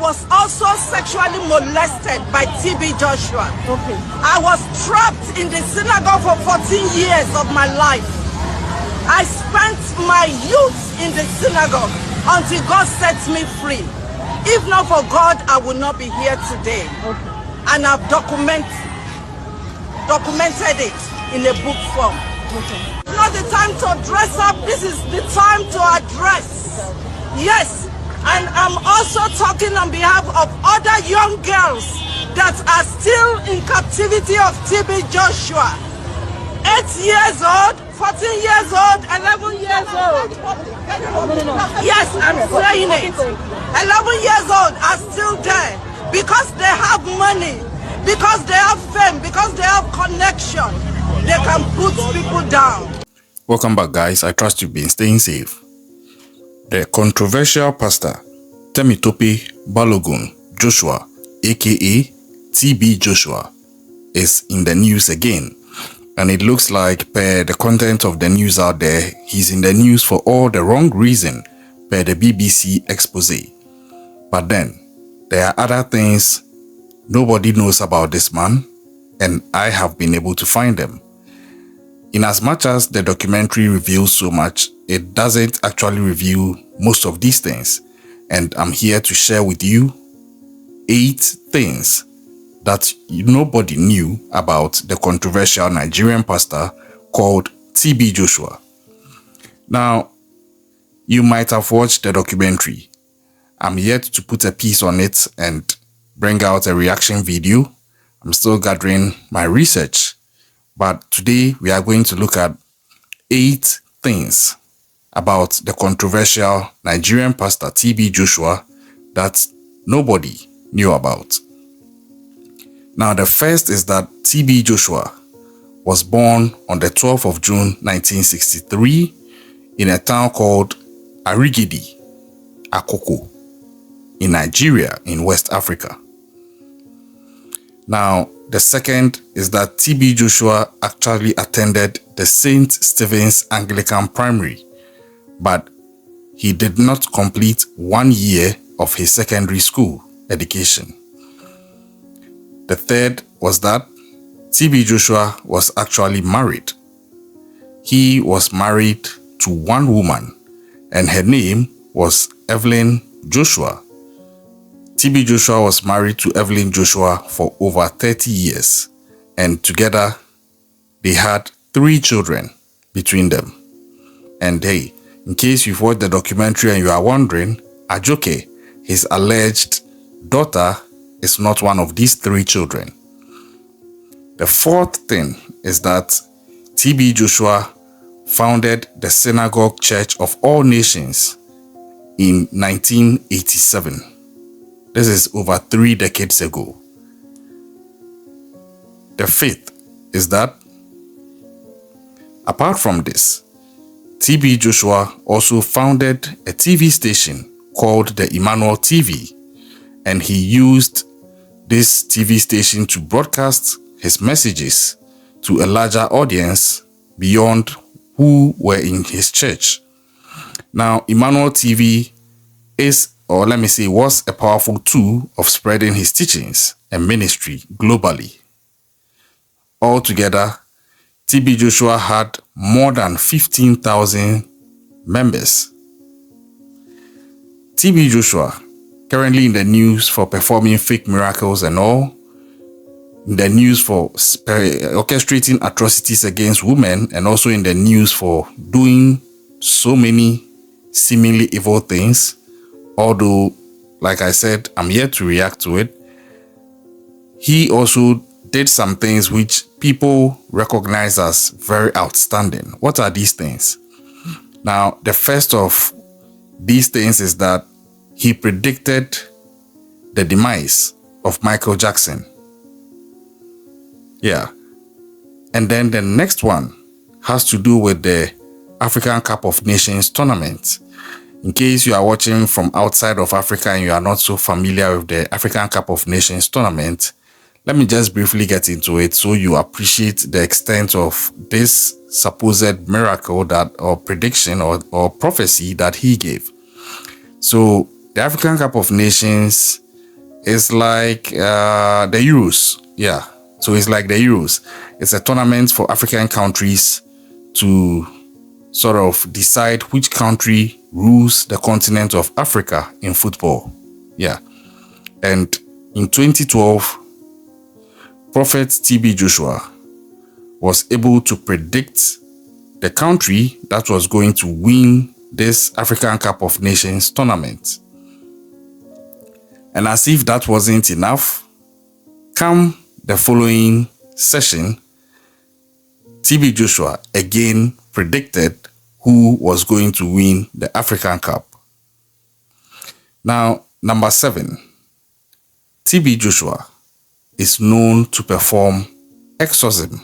was also sexually molested by TB Joshua. Okay. I was trapped in the synagogue for 14 years of my life. I spent my youth in the synagogue until God set me free. If not for God, I would not be here today. Okay. And I've documented it in a book form. Okay. It's not the time to dress up. This is the time to address. Yes. And I'm also talking on behalf of other young girls that are still in captivity of TB Joshua. 8 years old, 14 years old, 11 years old. Yes, I'm saying it. 11 years old are still there because they have money, because they have fame, because they have connection. They can put people down. Welcome back, guys. I trust you've been staying safe. The controversial pastor Temitope Balogun Joshua, aka TB Joshua, is in the news again. And it looks like, per the content of the news out there, he's in the news for all the wrong reason, per the BBC expose. But then, there are other things nobody knows about this man, and I have been able to find them. In as much as the documentary reveals so much, it doesn't actually reveal most of these things. And I'm here to share with you 8 things that nobody knew about the controversial Nigerian pastor called TB Joshua. Now, you might have watched the documentary. I'm yet to put a piece on it and bring out a reaction video. I'm still gathering my research. But today we are going to look at 8 things about the controversial Nigerian pastor TB Joshua that nobody knew about. Now, the first is that TB Joshua was born on the 12th of June 1963 in a town called Arigidi, Akoko, in Nigeria, in West Africa. Now, the second is that TB Joshua actually attended the St. Stephen's Anglican Primary, but he did not complete 1 year of his secondary school education. The third was that TB Joshua was actually married. He was married to one woman, and her name was Evelyn Joshua. TB Joshua was married to Evelyn Joshua for over 30 years, and together they had 3 children between them. And hey, in case you've watched the documentary and you are wondering, Ajoke, his alleged daughter, is not one of these 3 children. The fourth thing is that TB Joshua founded the Synagogue Church of All Nations in 1987. This is over 3 decades ago. The fifth is that, apart from this, TB Joshua also founded a TV station called the Emmanuel TV, and he used this TV station to broadcast his messages to a larger audience beyond who were in his church. Now, Emmanuel TV is, or let me say, was a powerful tool of spreading his teachings and ministry globally. Altogether, TB Joshua had more than 15,000 members. TB Joshua, currently in the news for performing fake miracles and all, in the news for orchestrating atrocities against women, and also in the news for doing so many seemingly evil things. Although, like I said, I'm yet to react to it. He also did some things which people recognize as very outstanding. What are these things? Now, the first of these things is that he predicted the demise of Michael Jackson. Yeah. And then the next one has to do with the African Cup of Nations tournament. In case you are watching from outside of Africa and you are not so familiar with the African Cup of Nations tournament, let me just briefly get into it so you appreciate the extent of this supposed miracle that, or prediction or prophecy that he gave. So the African Cup of Nations It's like the Euros. Yeah. So it's like the Euros. It's a tournament for African countries to sort of decide which country rules the continent of Africa in football. Yeah. And in 2012, Prophet TB Joshua was able to predict the country that was going to win this African Cup of Nations tournament. And as if that wasn't enough, come the following session, TB Joshua again predicted who was going to win the African Cup. Now, number 7, TB Joshua is known to perform exorcism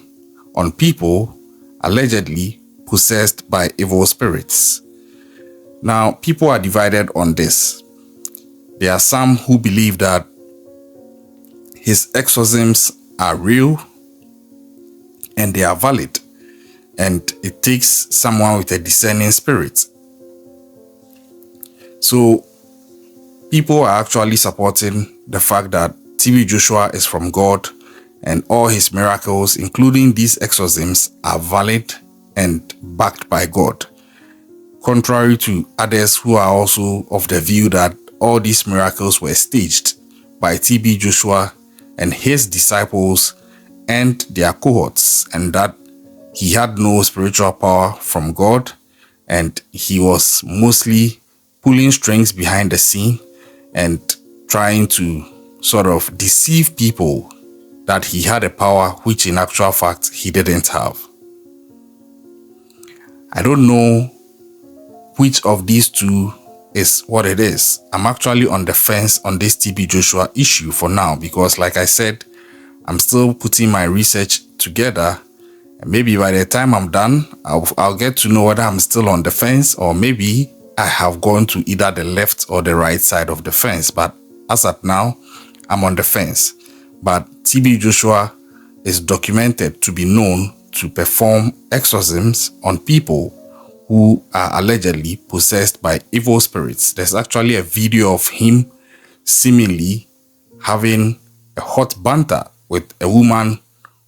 on people allegedly possessed by evil spirits. Now, people are divided on this. There are some who believe that his exorcisms are real and they are valid, and it takes someone with a discerning spirit. So people are actually supporting the fact that TB Joshua is from God and all his miracles, including these exorcisms, are valid and backed by God. Contrary to others who are also of the view that all these miracles were staged by TB Joshua and his disciples and their cohorts, and that he had no spiritual power from God and he was mostly pulling strings behind the scene and trying to sort of deceive people that he had a power which in actual fact he didn't have. I don't know which of these two is what it is. I'm actually on the fence on this TB Joshua issue for now because, like I said, I'm still putting my research together, and maybe by the time I'm done, I'll get to know whether I'm still on the fence or maybe I have gone to either the left or the right side of the fence. But as at now, I'm on the fence. But TB Joshua is documented to be known to perform exorcisms on people who are allegedly possessed by evil spirits. There's actually a video of him seemingly having a hot banter with a woman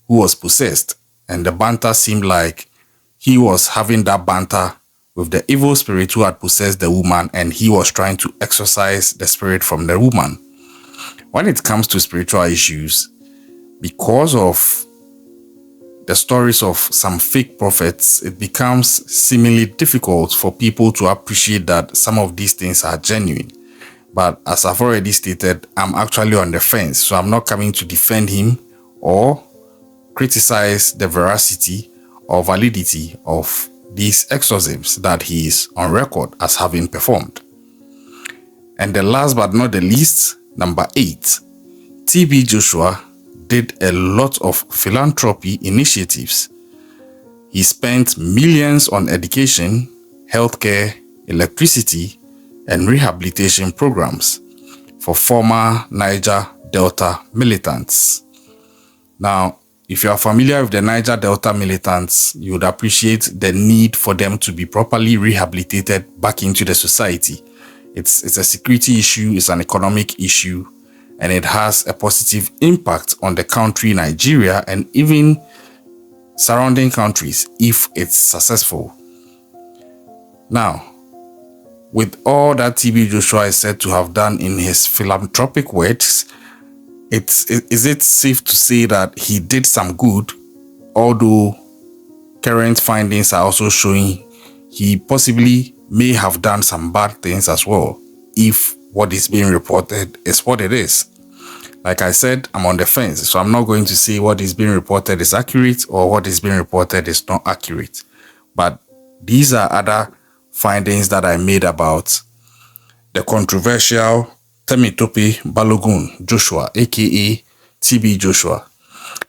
who was possessed, and the banter seemed like he was having that banter with the evil spirit who had possessed the woman, and he was trying to exorcise the spirit from the woman. When it comes to spiritual issues, because of the stories of some fake prophets, it becomes seemingly difficult for people to appreciate that some of these things are genuine. But as I've already stated, I'm actually on the fence, so I'm not coming to defend him or criticize the veracity or validity of these exorcisms that he is on record as having performed. And the last but not the least, number 8, TB Joshua did a lot of philanthropy initiatives. He spent millions on education, healthcare, electricity, and rehabilitation programs for former Niger Delta militants. Now, if you are familiar with the Niger Delta militants, you would appreciate the need for them to be properly rehabilitated back into the society. It's a security issue, it's an economic issue, and it has a positive impact on the country Nigeria and even surrounding countries if it's successful. Now, with all that TB Joshua is said to have done in his philanthropic works, is it safe to say that he did some good, although current findings are also showing he possibly may have done some bad things as well, if what is being reported is what it is. Like I said, I'm on the fence, so I'm not going to say what is being reported is accurate or what is being reported is not accurate. But these are other findings that I made about the controversial Temitope Balogun Joshua, aka TB Joshua.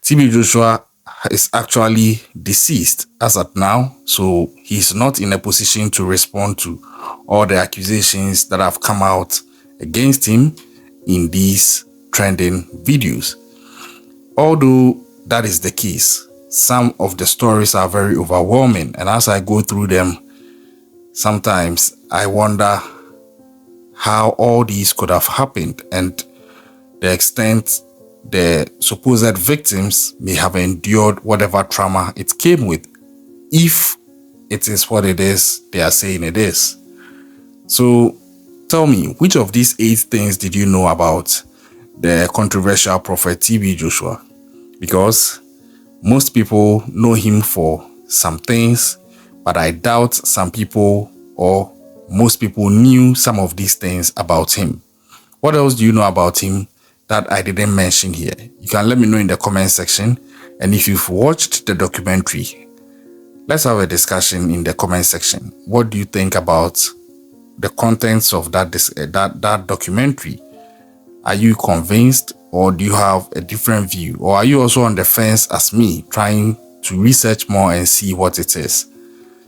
TB Joshua is actually deceased as at now, so he's not in a position to respond to all the accusations that have come out against him in these trending videos. Although that is the case, some of the stories are very overwhelming, and as I go through them, sometimes I wonder how all these could have happened. And the extent the supposed victims may have endured whatever trauma it came with, if it is what it is they are saying it is. So tell me, which of these 8 things did you know about the controversial prophet TB Joshua? Because most people know him for some things, but I doubt some people or most people knew some of these things about him. What else do you know about him that I didn't mention here? You can let me know in the comment section. And if you've watched the documentary, let's have a discussion in the comment section. What do you think about the contents of that documentary? Are you convinced, or do you have a different view? Or are you also on the fence as me, trying to research more and see what it is?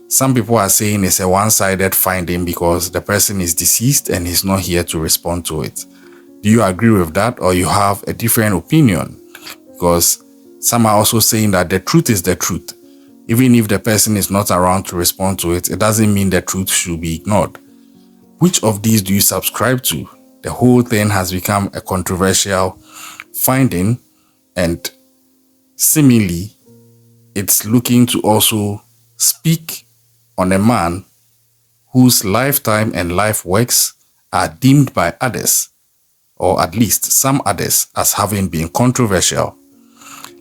Some people are saying it's a one-sided finding because the person is deceased and he's not here to respond to it. Do you agree with that, or you have a different opinion? Because some are also saying that the truth is the truth. Even if the person is not around to respond to it, it doesn't mean the truth should be ignored. Which of these do you subscribe to? The whole thing has become a controversial finding, and seemingly it's looking to also speak on a man whose lifetime and life works are deemed by others, or at least some others, as having been controversial.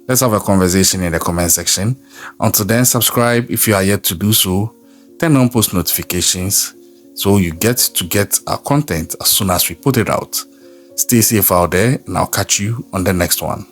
Let's have a conversation in the comment section. Until then, subscribe if you are yet to do so. Turn on post notifications so you get our content as soon as we put it out. Stay safe out there, and I'll catch you on the next one.